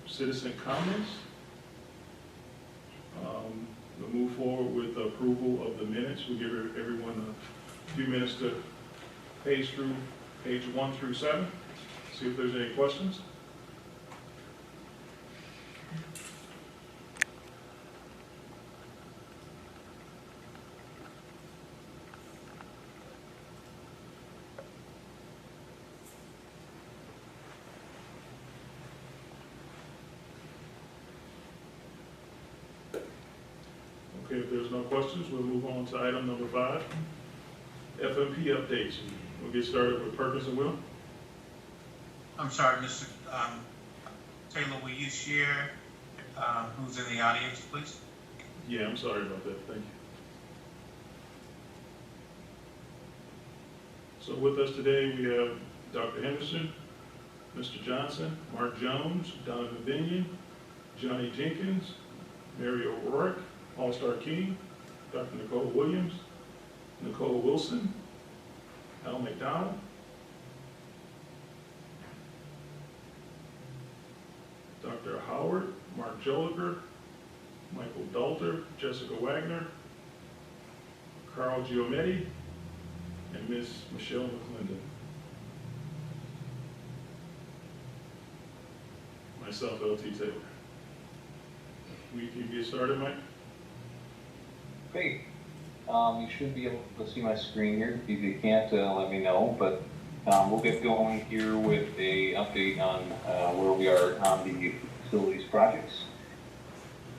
citizen comments. We'll move forward with approval of the minutes. We'll give everyone a few minutes to page 1 through 7. See if there's any questions. Okay, if there's no questions, we'll move on to item number 5, FMP updates. We'll get started with Perkins and Will. I'm sorry, Mr. Taylor, will you share who's in the audience, please? Yeah, I'm sorry about that. Thank you. So with us today, we have Dr. Henderson, Mr. Johnson, Mark Jones, Donovan Binion, Johnny Jenkins, Mary O'Rourke, All-Star King, Dr. Nicole Williams, Nicole Wilson, Al McDonald, Dr. Howard, Mark Joliker, Michael Dalter, Jessica Wagner, Carl Giometti, and Miss Michelle McClendon. Myself, L.T. Taylor. We can get started, Mike? Great. You should be able to see my screen here. If you can't, let me know. But we'll get going here with a update on where we are on the facilities projects.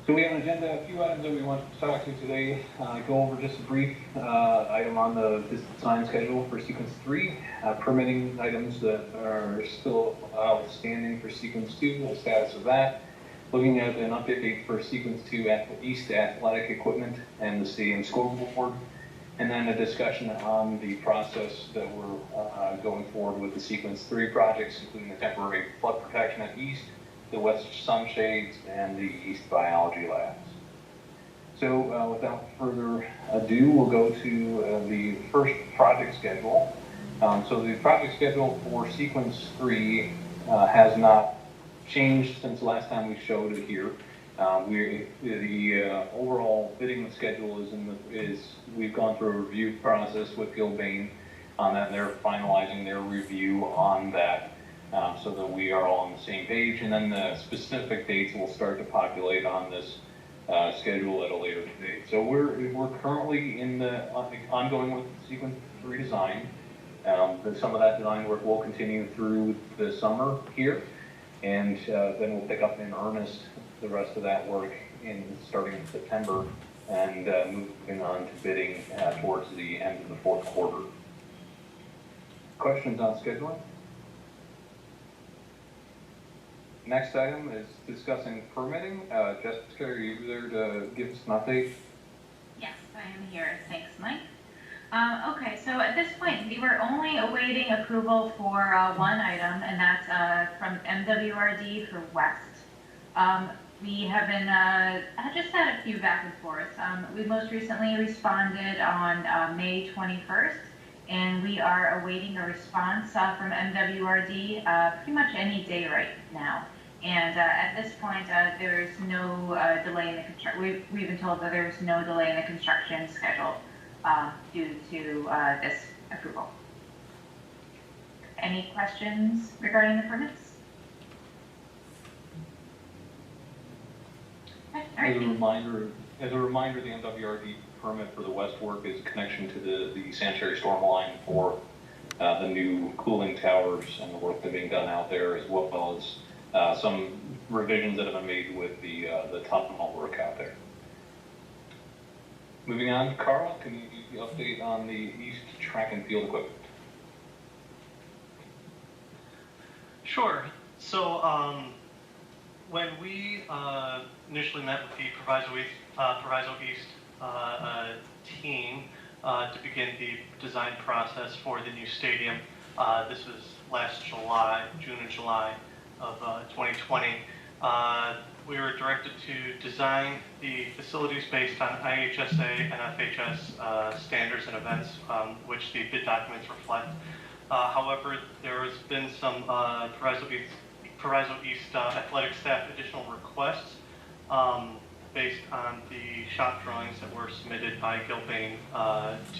So we have an agenda, a few items that we want to talk to today. Go over just a brief item on the design schedule for sequence 3, permitting items that are still outstanding for sequence 2, the status of that. Looking at an update for sequence 2 at East athletic equipment and the stadium scoreboard, and then a discussion on the process that we're going forward with the sequence 3 projects, including the temporary flood protection at East, the west sunshades, and the East biology labs. So without further ado, we'll go to the first project schedule. So the project schedule for sequence 3 has not changed since the last time we showed it here. The overall bidding schedule is we've gone through a review process with Gilbane on that. They're finalizing their review on that so that we are all on the same page, and then the specific dates will start to populate on this schedule at a later date. So we're currently in the ongoing with sequence 3 design. Some of that design work will continue through the summer here. And then we'll pick up in earnest the rest of that work starting in September and moving on to bidding towards the end of the fourth quarter. Questions on scheduling? Next item is discussing permitting. Jessica, are you there to give us an update? Yes, I am here. Thanks, Mike. Okay, so at this point, we were only awaiting approval for one item, and that's from MWRD for West. We have been just had a few back and forth. We most recently responded on May 21st, and we are awaiting a response from MWRD pretty much any day right now. And at this point, there is no delay in the construction. We've been told that there's no delay in the construction schedule due to this approval. Any questions regarding the permits? Okay, As a reminder, the MWRD permit for the West work is connection to the sanitary storm line for the new cooling towers and the work that's being done out there, as well as some revisions that have been made with the tunnel work out there. Moving on, Carl, can you update on the East track and field equipment? Sure. So when we initially met with the Proviso East team to begin the design process for the new stadium, this was last July, June and July of 2020. We were directed to design the facilities based on IHSA and FHS standards and events, which the bid documents reflect. However, there has been some Proviso Proviso East athletic staff additional requests based on the shop drawings that were submitted by Gilbane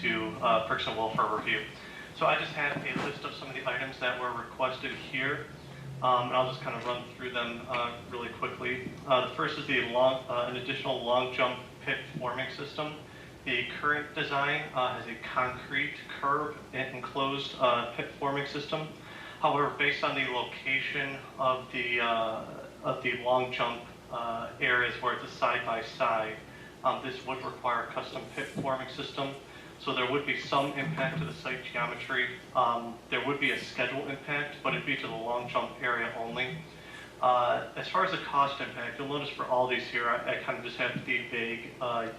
to Perks and Will for review. So I just have a list of some of the items that were requested here, and I'll just kind of run through them really quickly. The first is the an additional long jump pit forming system. The current design has a concrete curb and enclosed pit forming system. However, based on the location of the long jump areas where it's a side-by-side, this would require a custom pit forming system. So there would be some impact to the site geometry. There would be a schedule impact, but it'd be to the long jump area only. As far as the cost impact, you'll notice for all these here, I kind of just have the vague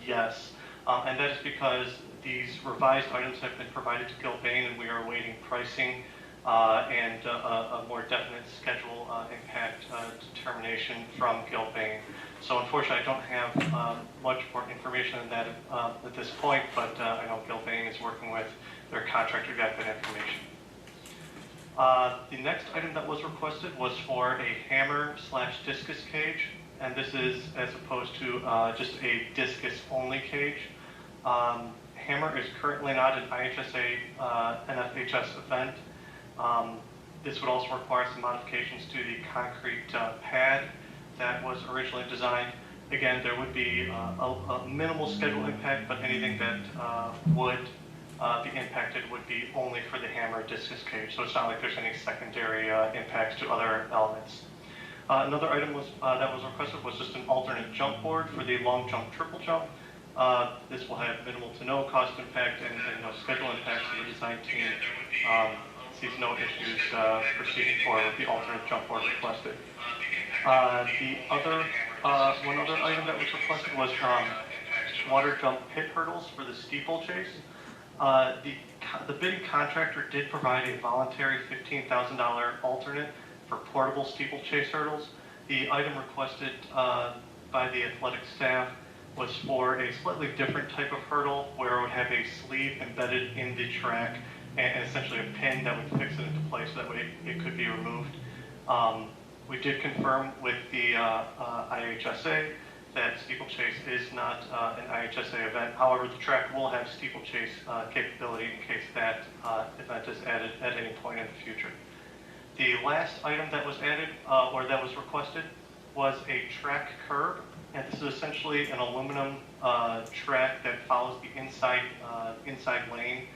yes. And that is because these revised items have been provided to Gilbane and we are awaiting pricing and a more definite schedule impact determination from Gilbane. So unfortunately, I don't have much more information than that at this point, but I know Gilbane is working with their contractor to get that information. The next item that was requested was for a hammer/discus cage, and this is as opposed to just a discus-only cage. Hammer is currently not an IHSA NFHS event. This would also require some modifications to the concrete pad that was originally designed. Again, there would be a minimal schedule impact, but anything that would be impacted would be only for the hammer discus cage. So it's not like there's any secondary impacts to other elements. Another item that was requested was just an alternate jump board for the long jump triple jump. This will have minimal to no cost impact and no schedule impact to the design team. Sees no issues proceeding forward with the alternate jump board requested. One other item that was requested was water jump pit hurdles for the steeplechase. The bidding contractor did provide a voluntary $15,000 alternate for portable steeplechase hurdles. The item requested by the athletic staff was for a slightly different type of hurdle where it would have a sleeve embedded in the track and essentially a pin that would fix it into place so that way it could be removed. We did confirm with the IHSA that steeplechase is not an IHSA event. However, the track will have steeplechase capability in case that event is added at any point in the future. The last item that was added or that was requested was a track curb, and this is essentially an aluminum track that follows the inside lane,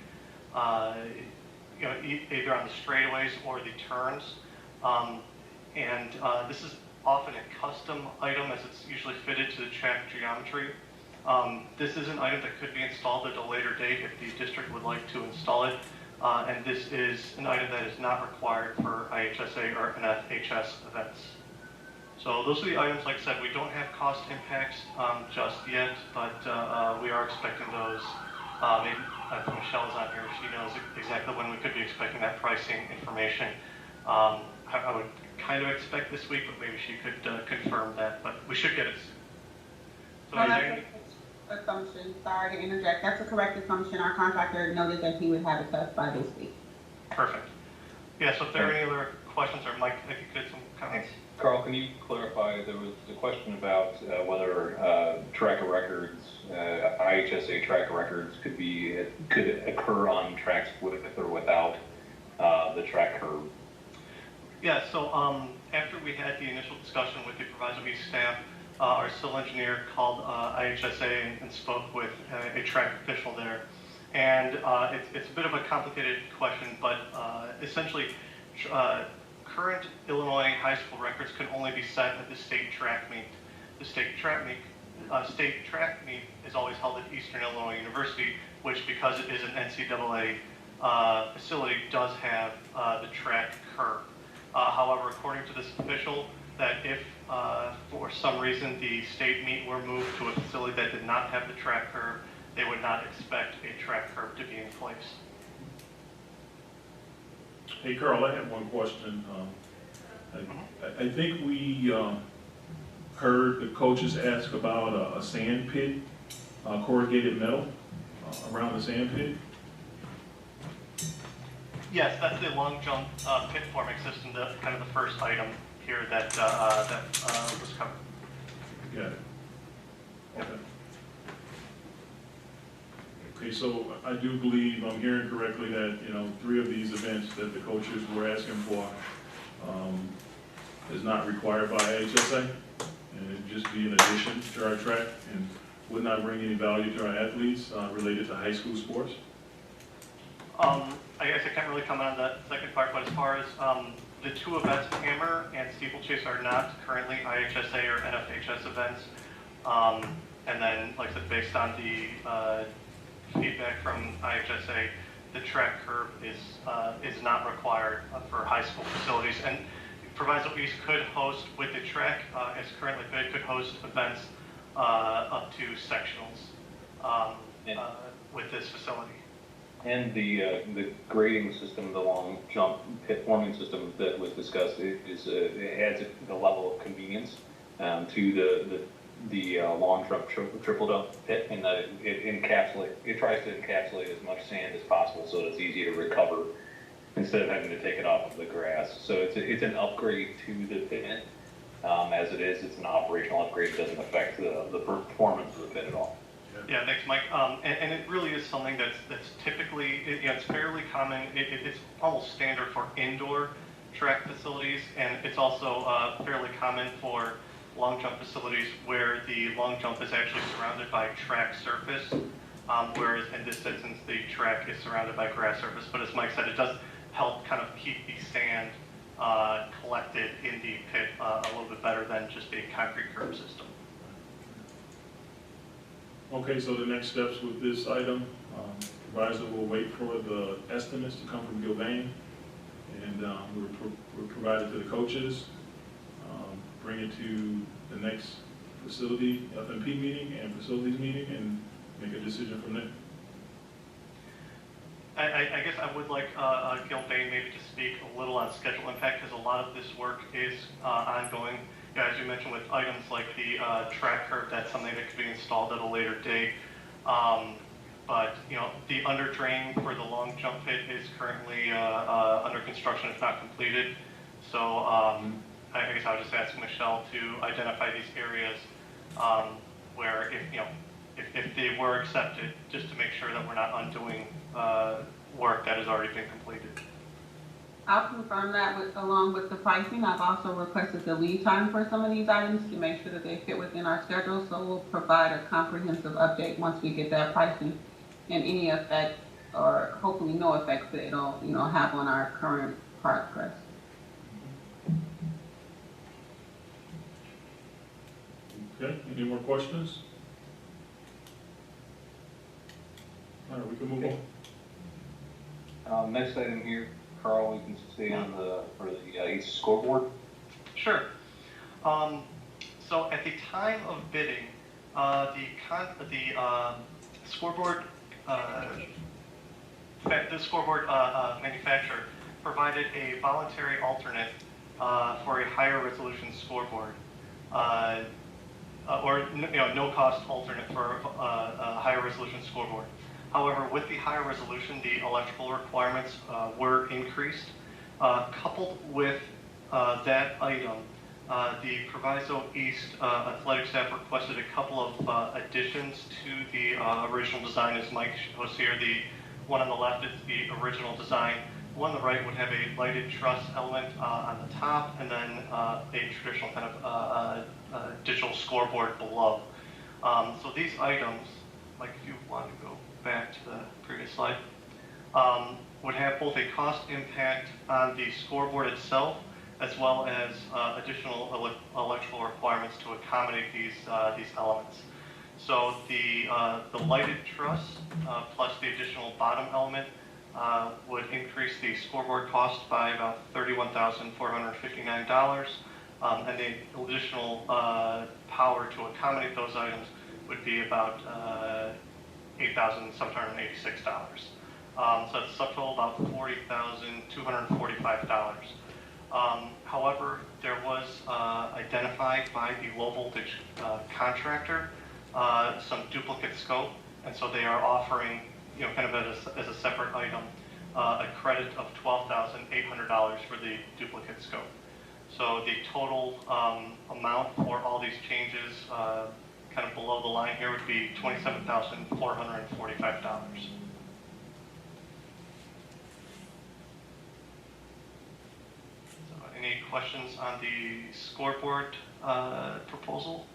either on the straightaways or the turns. This is often a custom item as it's usually fitted to the track geometry. This is an item that could be installed at a later date if the district would like to install it. And this is an item that is not required for IHSA or NFHS events. So those are the items. Like I said, we don't have cost impacts just yet, but we are expecting those. Maybe if Michelle is on here, she knows exactly when we could be expecting that pricing information. I would kind of expect this week, but maybe she could confirm that, but we should get it soon. So no, that's an assumption. Sorry to interject. That's a correct assumption. Our contractor noted that he would have it to us by this week. Perfect. Yeah, so if there are any other questions, or Mike, I think you had some comments. Carl, can you clarify, there was a question about whether track of records, IHSA track of records could occur on tracks with or without the track curb. Yeah, so after we had the initial discussion with the Proviso East staff, our civil engineer called IHSA and spoke with a track official there. And it's a bit of a complicated question, but essentially, current Illinois high school records can only be set at the state track meet. The state track meet is always held at Eastern Illinois University, which, because it is an NCAA facility, does have the track curb. However, according to this official, that if for some reason the state meet were moved to a facility that did not have the track curb, they would not expect a track curb to be in place. Hey, Carl, I have one question. I think we heard the coaches ask about a sand pit, corrugated metal around the sand pit. Yes, that's the long jump pit forming system, kind of the first item. here that was covered. Got it. Okay. Okay, so I do believe I'm hearing correctly that, 3 of these events that the coaches were asking for is not required by IHSA, and it'd just be an addition to our track and would not bring any value to our athletes related to high school sports. I guess I can't really comment on that second part, but as far as the 2 events, Hammer and Steeplechase, are not currently IHSA or NFHS events. And then, like I said, based on the feedback from IHSA, the track curb is not required for high school facilities. And Proviso East could host, with the track as currently bid, could host events up to sectionals with this facility. And the grading system, the long jump pit forming system that was discussed, it adds the level of convenience to the long jump triple jump pit, and that it tries to encapsulate as much sand as possible so it's easy to recover instead of having to take it off of the grass. So it's an upgrade to the pit. As it is, it's an operational upgrade. It doesn't affect the performance of the pit at all. Yeah, thanks, Mike. And it really is something that's typically, it's fairly common. It's almost standard for indoor track facilities, and it's also fairly common for long jump facilities where the long jump is actually surrounded by track surface, whereas in this instance, the track is surrounded by grass surface. But as Mike said, it does help kind of keep the sand collected in the pit a little bit better than just a concrete curb system. Okay, so the next steps with this item, Proviso will wait for the estimates to come from Gilbane, and we're provided to the coaches, bring it to the next facility FMP meeting and facilities meeting, and make a decision from there. I guess I would like Gilbane maybe to speak a little on schedule impact, because a lot of this work is ongoing. As you mentioned, with items like the track curb, that's something that could be installed at a later date. But the under drain for the long jump pit is currently under construction, if not completed. So I guess I would just ask Michelle to identify these areas where, if they were accepted, just to make sure that we're not undoing work that has already been completed. I'll confirm that along with the pricing. I've also requested the lead time for some of these items to make sure that they fit within our schedule. So we'll provide a comprehensive update once we get that pricing and any effect, or hopefully no effects that it'll have on our current progress. Okay, any more questions? All right, we can move on. Next item here, Carl, we can stay on for the East Scoreboard. Sure. So at the time of bidding, the scoreboard manufacturer provided a voluntary alternate for a higher resolution scoreboard, or no cost alternate for a higher resolution scoreboard. However, with the higher resolution, the electrical requirements were increased. Coupled with that item, the Proviso East athletic staff requested a couple of additions to the original design. As Mike shows here, the one on the left is the original design. One on the right would have a lighted truss element on the top, and then a traditional kind of digital scoreboard below. So these items, like if you want to go back to the previous slide, would have both a cost impact on the scoreboard itself, as well as additional electrical requirements to accommodate these elements. So the lighted truss plus the additional bottom element would increase the scoreboard cost by about $31,459, and the additional power to accommodate those items would be about $8,786. So that's a subtotal about $40,245. However, there was identified by the low voltage contractor some duplicate scope, and so they are offering, kind of as a separate item, a credit of $12,800 for the duplicate scope. So the total amount for all these changes, kind of below the line here, would be $27,445. Any questions on the scoreboard proposal?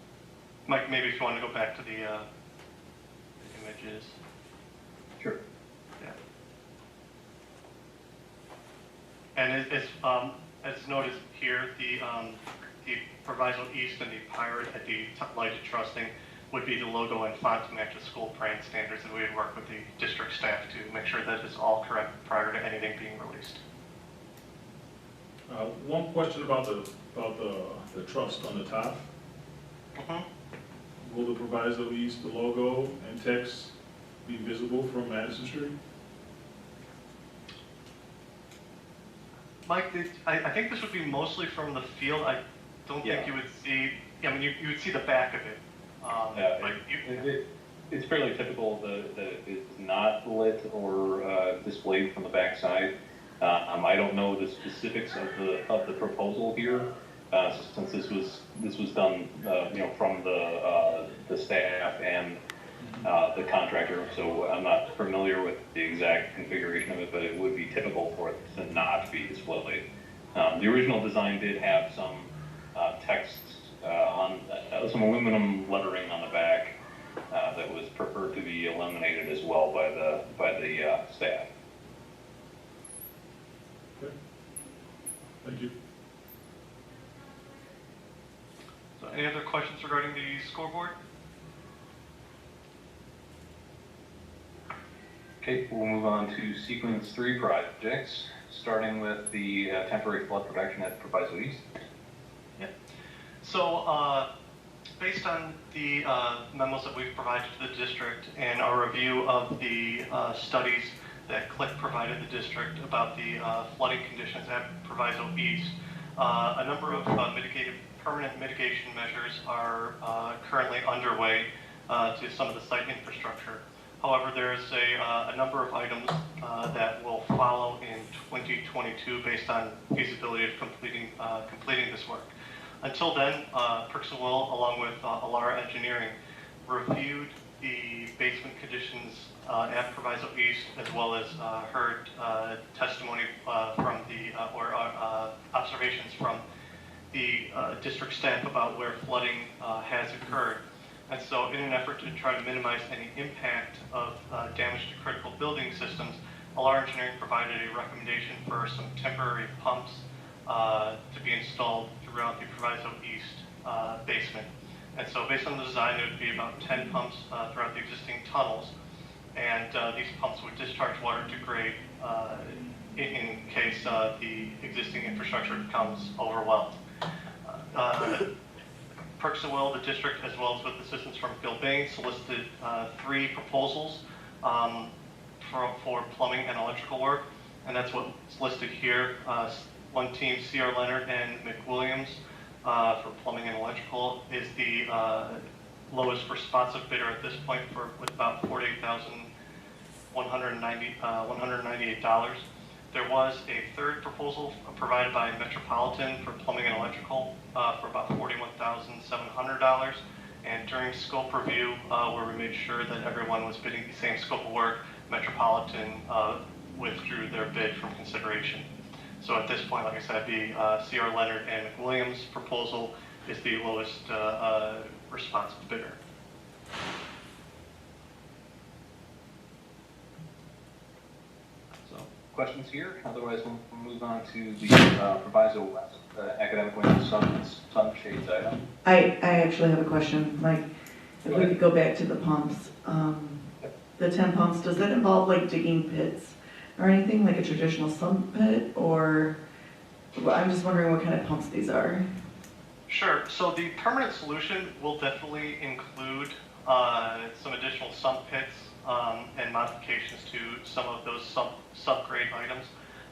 Mike, maybe if you want to go back to the images. Sure. Yeah. And as noted here, the Proviso East and the pirate at the lighted trussing would be the logo and font to match the school brand standards, and we would work with the district staff to make sure that it's all correct prior to anything being released. One question about the trust on the top. Will the Proviso East, the logo and text be visible from Madison Street? Mike, I think this would be mostly from the field. I don't think you would see, I mean, you would see the back of it. It's fairly typical that it's not lit or displayed from the backside. I don't know the specifics of the proposal here, since this was done, from the staff and the contractor. So I'm not familiar with the exact configuration of it, but it would be typical for it to not be displayed. The original design did have some text on some aluminum lettering on the back that was preferred to be eliminated as well by the staff. Okay. Thank you. So any other questions regarding the scoreboard? Okay, we'll move on to sequence 3 projects, starting with the temporary flood protection at Proviso East. Yep. So based on the memos that we've provided to the district and our review of the studies that CLIC provided the district about the flooding conditions at Proviso East, a number of permanent mitigation measures are currently underway to some of the site infrastructure. However, there's a number of items that will follow in 2022 based on feasibility of completing this work. Until then, Perks and Will, along with Alara Engineering, reviewed the basement conditions at Proviso East, as well as heard testimony from or observations from the district staff about where flooding has occurred. And so in an effort to try to minimize any impact of damage to critical building systems, Alara Engineering provided a recommendation for some temporary pumps to be installed throughout the Proviso East basement. And so based on the design, there would be about 10 pumps throughout the existing tunnels. And these pumps would discharge water to grade in case the existing infrastructure becomes overwhelmed. Perks and Will, the district, as well as with assistance from Gilbane, solicited 3 proposals for plumbing and electrical work, and that's what's listed here. One team, C.R. Leonard and McWilliams, for plumbing and electrical, is the lowest responsive bidder at this point with about $48,198. There was a third proposal provided by Metropolitan for plumbing and electrical for about $41,700. And during scope review, where we made sure that everyone was bidding the same scope of work, Metropolitan withdrew their bid from consideration. So at this point, like I said, the C.R. Leonard and McWilliams proposal is the lowest responsive bidder. Questions here? Otherwise, we'll move on to the Proviso West academic window sunshades item. I actually have a question, Mike. If we could go back to the pumps, the 10 pumps, does that involve like digging pits or anything like a traditional sump pit, or I'm just wondering what kind of pumps these are? Sure. So the permanent solution will definitely include some additional sump pits and modifications to some of those subgrade items.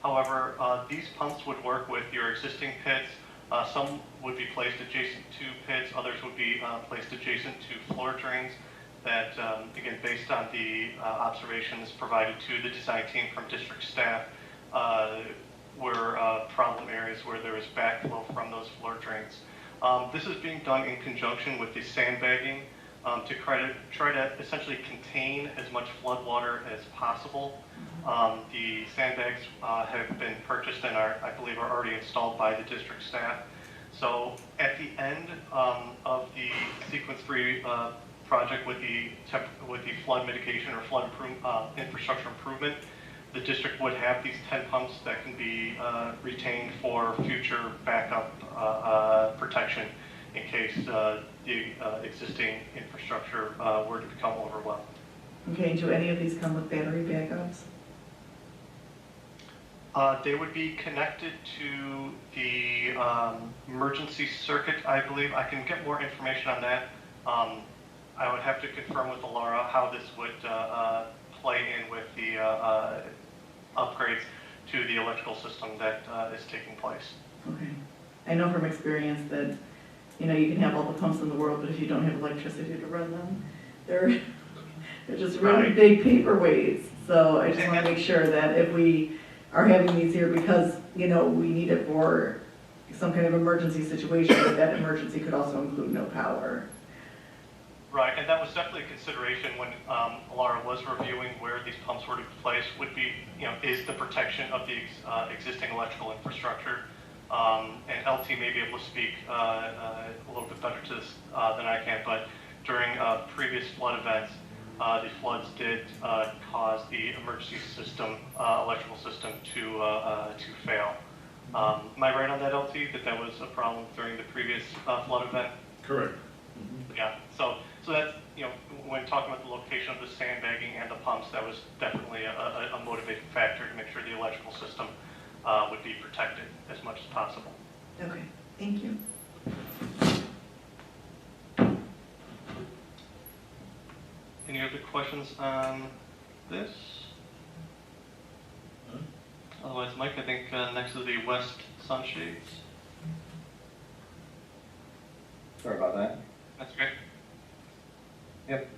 However, these pumps would work with your existing pits. Some would be placed adjacent to pits, others would be placed adjacent to floor drains that, again, based on the observations provided to the design team from district staff, were problem areas where there was backflow from those floor drains. This is being done in conjunction with the sandbagging to try to essentially contain as much flood water as possible. The sandbags have been purchased and I believe are already installed by the district staff. So at the end of the sequence 3 project with the flood mitigation or flood infrastructure improvement, the district would have these 10 pumps that can be retained for future backup protection in case the existing infrastructure were to become overwhelmed. Okay, and do any of these come with battery backups? They would be connected to the emergency circuit, I believe. I can get more information on that. I would have to confirm with Laura how this would play in with the upgrades to the electrical system that is taking place. Okay. I know from experience that, you know, you can have all the pumps in the world, but if you don't have electricity to run them, they're just really big paperweights. So I just want to make sure that if we are having these here because, you know, we need it for some kind of emergency situation, that emergency could also include no power. Right, and that was definitely a consideration when Laura was reviewing where these pumps were to be placed, would be, you know, is the protection of the existing electrical infrastructure. And LT may be able to speak a little bit better to this than I can, but during previous flood events, the floods did cause the emergency system, electrical system to fail. Am I right on that, LT, that was a problem during the previous flood event? Correct. Yeah, so that's, you know, when talking about the location of the sandbagging and the pumps, that was definitely a motivating factor to make sure the electrical system would be protected as much as possible. Okay, thank you. Any other questions on this? Otherwise, Mike, I think next is the west sunshades. Sorry about that. That's great. Yep.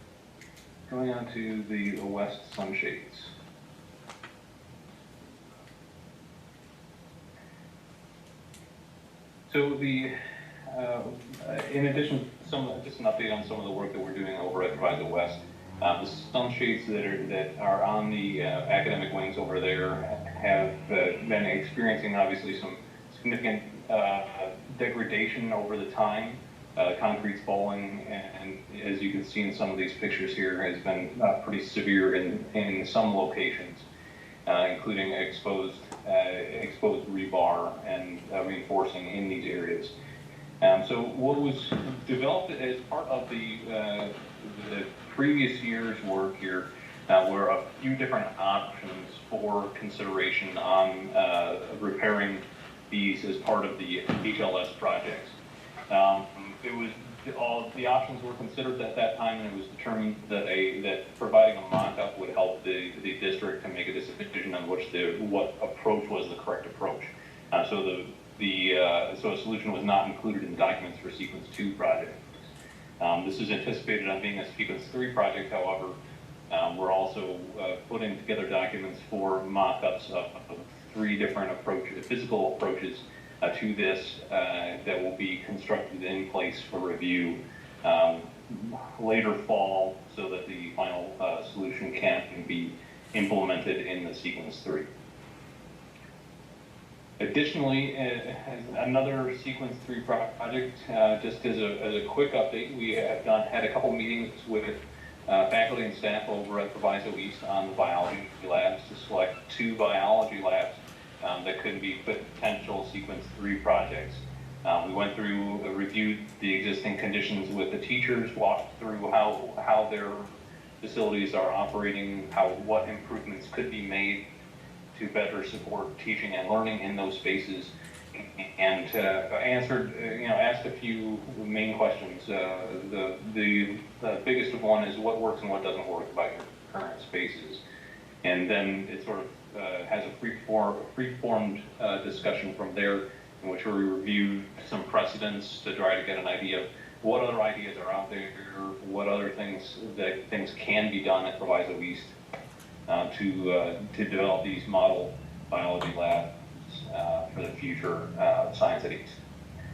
Going on to the west sunshades. So the, in addition, just an update on some of the work that we're doing over at Proviso West. The sunshades that are on the academic wings over there have been experiencing obviously some significant degradation over the time. Concrete's falling, and as you can see in some of these pictures here, has been pretty severe in some locations, including exposed rebar and reinforcing in these areas. So what was developed as part of the previous year's work here were a few different options for consideration on repairing these as part of the HLS projects. All the options were considered at that time, and it was determined that providing a mock-up would help the district to make a decision on what approach was the correct approach. So so a solution was not included in the documents for Sequence 2 project. This is anticipated on being a Sequence 3 project, however. We're also putting together documents for mock-ups of 3 different physical approaches to this that will be constructed in place for review later fall, so that the final solution can be implemented in the Sequence 3. Additionally, another Sequence 3 project, just as a quick update, we have had a couple meetings with faculty and staff over at Proviso East on the biology labs to select 2 biology labs that could be potential Sequence 3 projects. We went through, reviewed the existing conditions with the teachers, walked through how their facilities are operating, what improvements could be made to better support teaching and learning in those spaces, and asked a few main questions. The biggest of one is what works and what doesn't work about your current spaces, and then it sort of has a free-formed discussion from there, in which we reviewed some precedents to try to get an idea of what other ideas are out there, what other things can be done at Proviso East to develop these model biology labs for the future signs at East.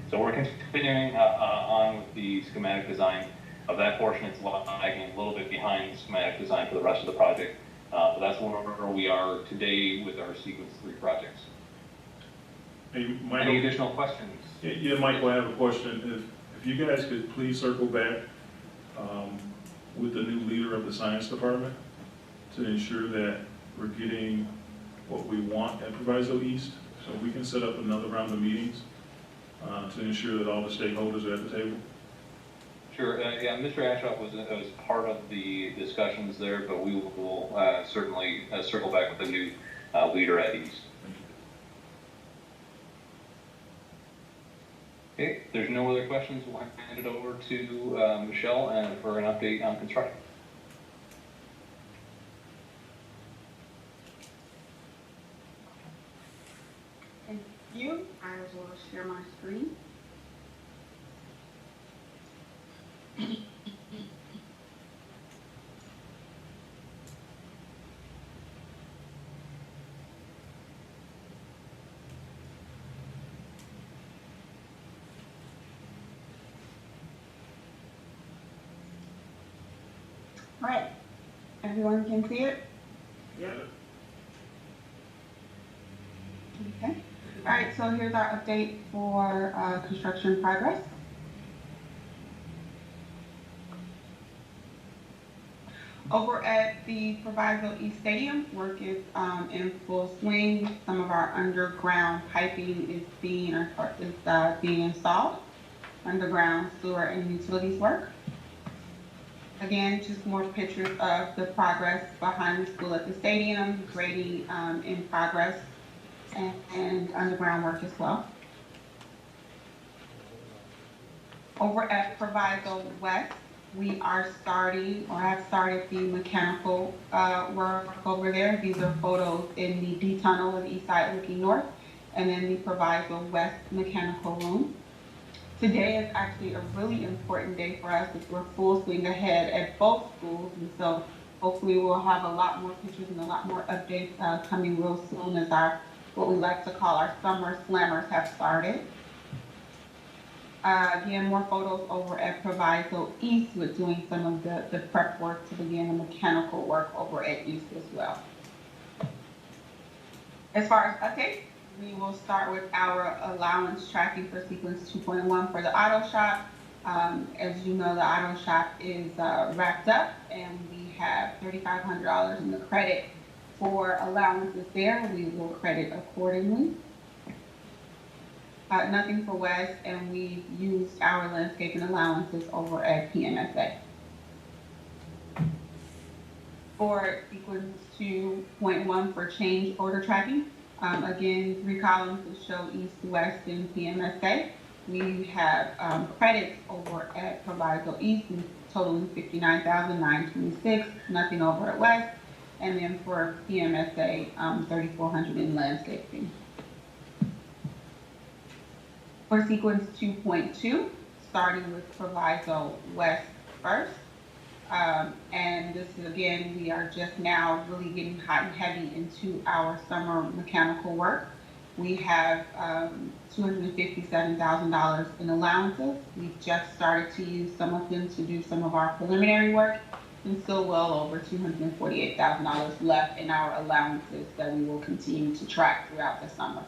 So we're continuing on with the schematic design of that portion. It's lagging a little bit behind the schematic design for the rest of the project. But that's where we are today with our Sequence 3 projects. Hey, Any additional questions? Yeah, Michael, I have a question. If you guys could please circle back with the new leader of the science department to ensure that we're getting what we want at Proviso East, so we can set up another round of meetings to ensure that all the stakeholders are at the table. Sure. Yeah, Mr. Ashoff was part of the discussions there, but we will certainly circle back with the new leader at East. Okay, if there's no other questions, we'll hand it over to Michelle for an update on construction. Thank you. I will share my screen. All right, everyone can see it? Yeah. Okay. All right, so here's our update for construction progress. Over at the Proviso East Stadium, work is in full swing. Some of our underground piping is being installed. Underground sewer and utilities work. Again, just more pictures of the progress behind the school at the stadium, grading in progress, and underground work as well. Over at Proviso West, we are starting, or have started, the mechanical work over there. These are photos in the D tunnel on the east side looking north, and then the Proviso West mechanical room. Today is actually a really important day for us as we're full swing ahead at both schools, and so hopefully we'll have a lot more pictures and a lot more updates coming real soon as our, what we like to call our summer slammers have started. Again, more photos over at Proviso East with doing some of the prep work to begin the mechanical work over at East as well. As far as updates, we will start with our allowance tracking for sequence 2.1 for the auto shop. As you know, the auto shop is wrapped up and we have $3,500 in the credit for allowances there. We will credit accordingly. Nothing for West, and we used our landscaping allowances over at PMSA. For sequence 2.1 for change order tracking, again, 3 columns to show East, West, and PMSA. We have credits over at Proviso East, totaling $59,926, nothing over at West, and then for PMSA, $3,400 in landscaping. For sequence 2.2, starting with Proviso West first. And this is, again, we are just now really getting hot and heavy into our summer mechanical work. We have $257,000 in allowances. We've just started to use some of them to do some of our preliminary work, and still well over $248,000 left in our allowances that we will continue to track throughout the summer.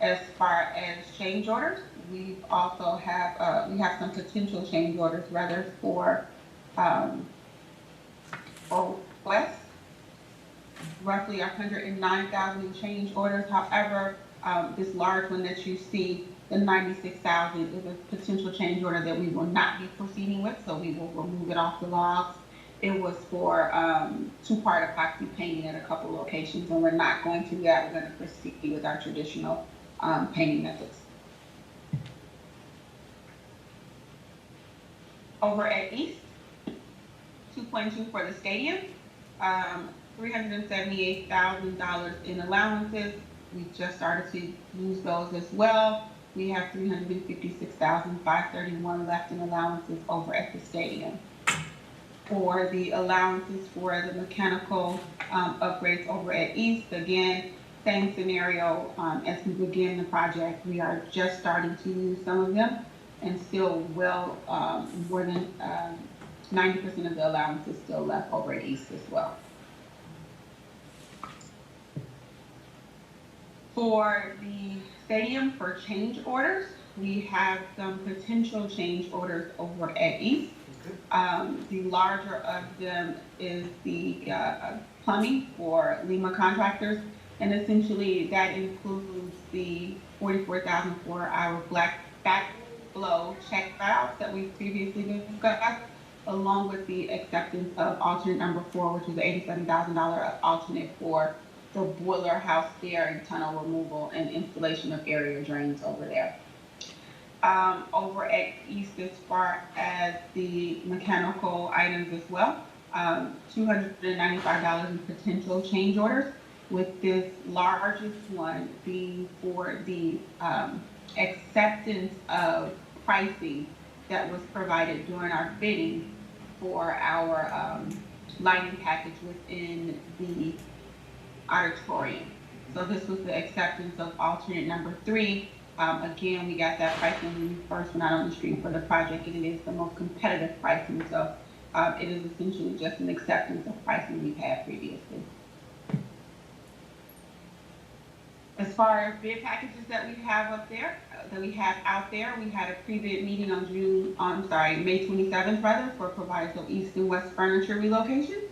As far as change orders, we also have we have some potential change orders rather for West, roughly 109,000 in change orders. However, this large one that you see, the 96,000, is a potential change order that we will not be proceeding with, so we will remove it off the logs. It was for 2-part epoxy painting at a couple locations, and we're not going to do that. We're going to proceed with our traditional painting methods. Over at East, 2.2 for the stadium, $378,000 in allowances. We just started to use those as well. We have $356,531 left in allowances over at the stadium. For the allowances for the mechanical upgrades over at East, again, same scenario, as we begin the project, we are just starting to use some of them and still more than 90% of the allowance is still left over at East as well. For the stadium for change orders, we have some potential change orders over at East. The larger of them is the plumbing for Lima Contractors, and essentially that includes the 44,000 for our black backflow check valves that we previously discussed, along with the acceptance of alternate number 4, which is the $87,000 alternate for the boiler house there and tunnel removal and installation of area drains over there. Over at East, as far as the mechanical items as well, $295 in potential change orders, with this largest one being for the acceptance of pricing that was provided during our bidding for our lighting package within the auditorium. So this was the acceptance of alternate number 3. Again, we got that pricing when we first went out on the street for the project, and it is the most competitive pricing. So it is essentially just an acceptance of pricing we've had previously. As far as bid packages that we have out there, we had a pre-bid meeting on May 27th rather, for Proviso East and West furniture relocation.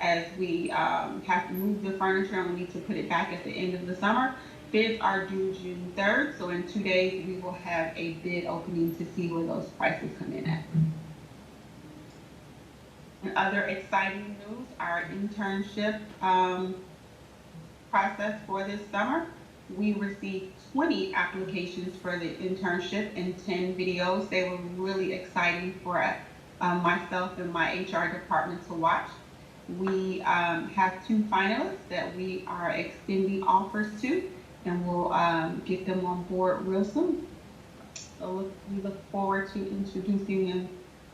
As we have to move the furniture and we need to put it back at the end of the summer. Bids are due June 3rd, so in 2 days we will have a bid opening to see where those prices come in at. And other exciting news, our internship process for this summer. We received 20 applications for the internship and 10 videos. They were really exciting for myself and my HR department to watch. We have 2 finalists that we are extending offers to, and we'll get them on board real soon. So we look forward to introducing them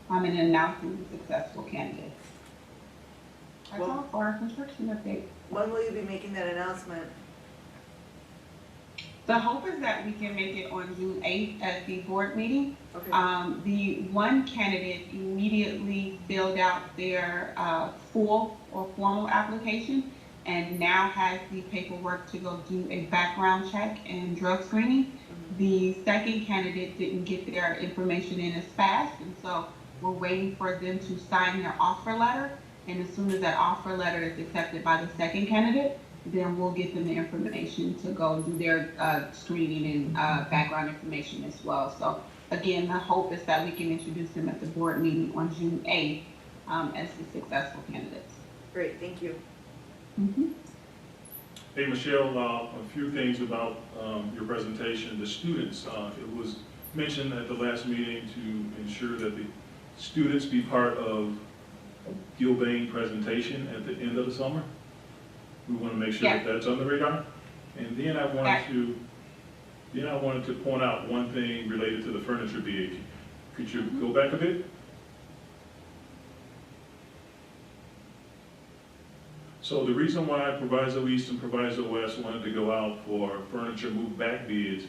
and announcing the successful candidates. That's all for our construction update. When will you be making that announcement? The hope is that we can make it on June 8th at the board meeting. Okay. The one candidate immediately filled out their full or formal application and now has the paperwork to go do a background check and drug screening. The second candidate didn't get their information in as fast, and so we're waiting for them to sign their offer letter. And as soon as that offer letter is accepted by the second candidate, then we'll get them the information to go do their screening and background information as well. So again, the hope is that we can introduce them at the board meeting on June 8th as the successful candidates. Great, thank you. Mm-hmm. Hey, Michelle, a few things about your presentation. The students, it was mentioned at the last meeting to ensure that the students be part of Gilbane Presentation at the end of the summer. We want to make sure that that's on the radar. And then I wanted to point out one thing related to the furniture bid. Could you go back a bit? So the reason why Proviso East and Proviso West wanted to go out for furniture move back bids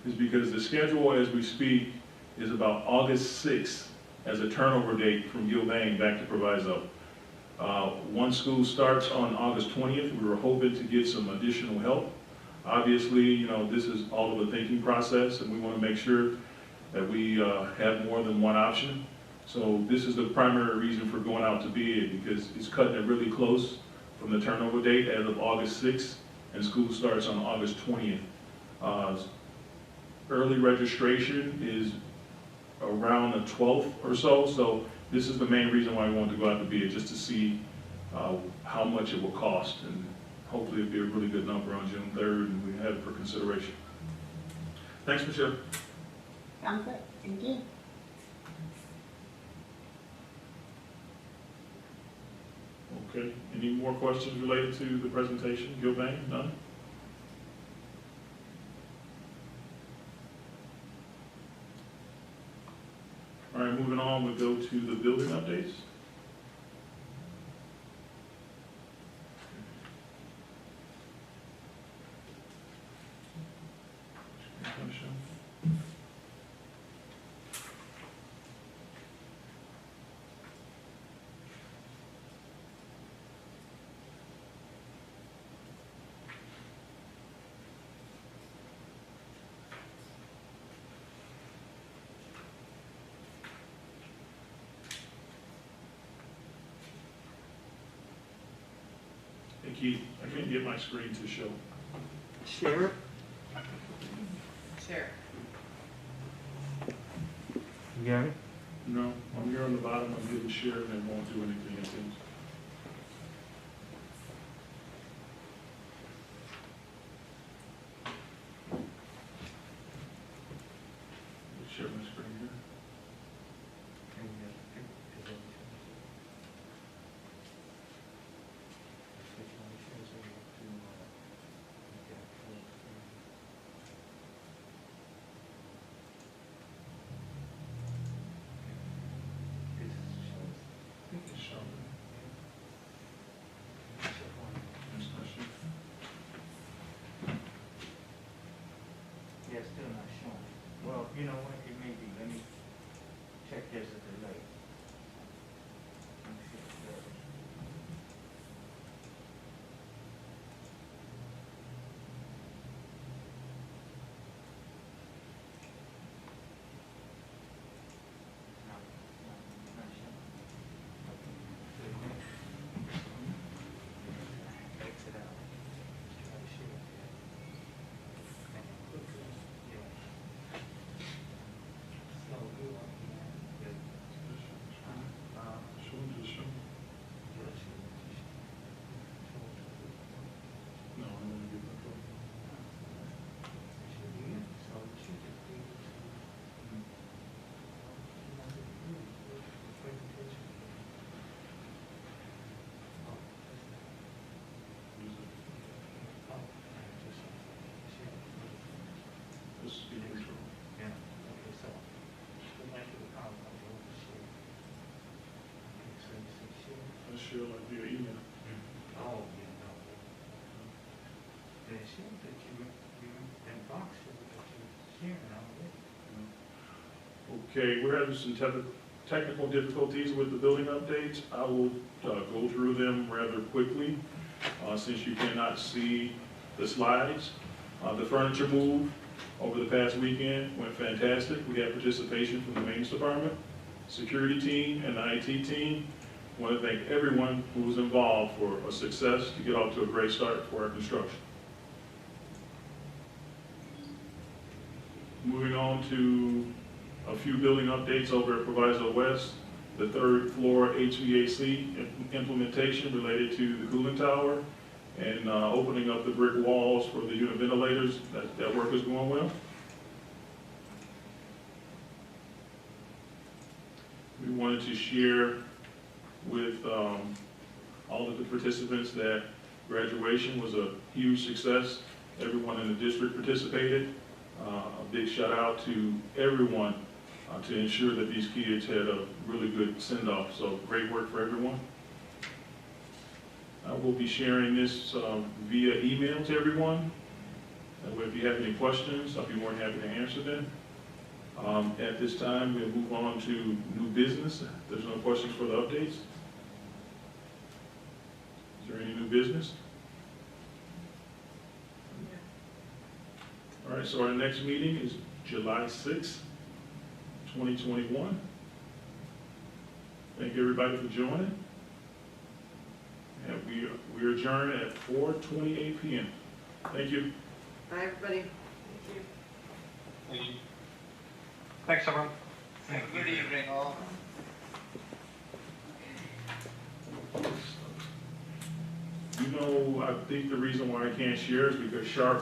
is because the schedule as we speak is about August 6th as a turnover date from Gilbane back to Proviso. One school starts on August 20th. We were hoping to get some additional help. Obviously, you know, this is all of a thinking process, and we want to make sure that we have more than one option. So this is the primary reason for going out to bid, because it's cutting it really close from the turnover date as of August 6th, and school starts on August 20th. Early registration is around the 12th or so, so this is the main reason why we wanted to go out to bid, just to see how much it will cost, and hopefully it'll be a really good number on June 3rd, and we have it for consideration. Thanks, Michelle. Sounds good. Thank you. Okay, any more questions related to the presentation, Gilbane? None? All right, moving on, we'll go to the building updates. Keith, I can't get my screen to show. Share it. Share. You got it? No, I'm here on the bottom, I'm hitting share and it won't do anything, it seems. Share my screen here. I think it's showing. It's not showing. Yeah, it's still not showing. Well, you know what, it may be, let me check this at the delay. Let me see if it does. No, it's not showing. Exit out. Try to share it, yeah. And then click it, yeah. So you want to, yeah. Showing, just showing. No, I'm gonna get that phone. This is the intro. Let's share like via email. Okay, we're having some technical difficulties with the building updates. I will go through them rather quickly, since you cannot see the slides. The furniture move over the past weekend went fantastic. We had participation from the maintenance department, security team, and the IT team. I want to thank everyone who was involved for a success to get off to a great start for our construction. Moving on to a few building updates over at Proviso West. The third floor HVAC implementation related to the cooling tower and opening up the brick walls for the unit ventilators. That work is going well. We wanted to share with all of the participants that graduation was a huge success. Everyone in the district participated. A big shout out to everyone to ensure that these kids had a really good send-off. So great work for everyone. I will be sharing this via email to everyone. That way, if you have any questions, I'll be more than happy to answer them. At this time, we'll move on to new business. There's no questions for the updates. Is there any new business? All right, so our next meeting is July 6th, 2021. Thank everybody for joining. And we adjourn at 4:28 p.m. Thank you. Bye, everybody. Thank you. Thanks, everyone. Have a good evening, all. You know, I think the reason why I can't share is because Shar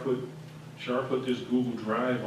put this Google Drive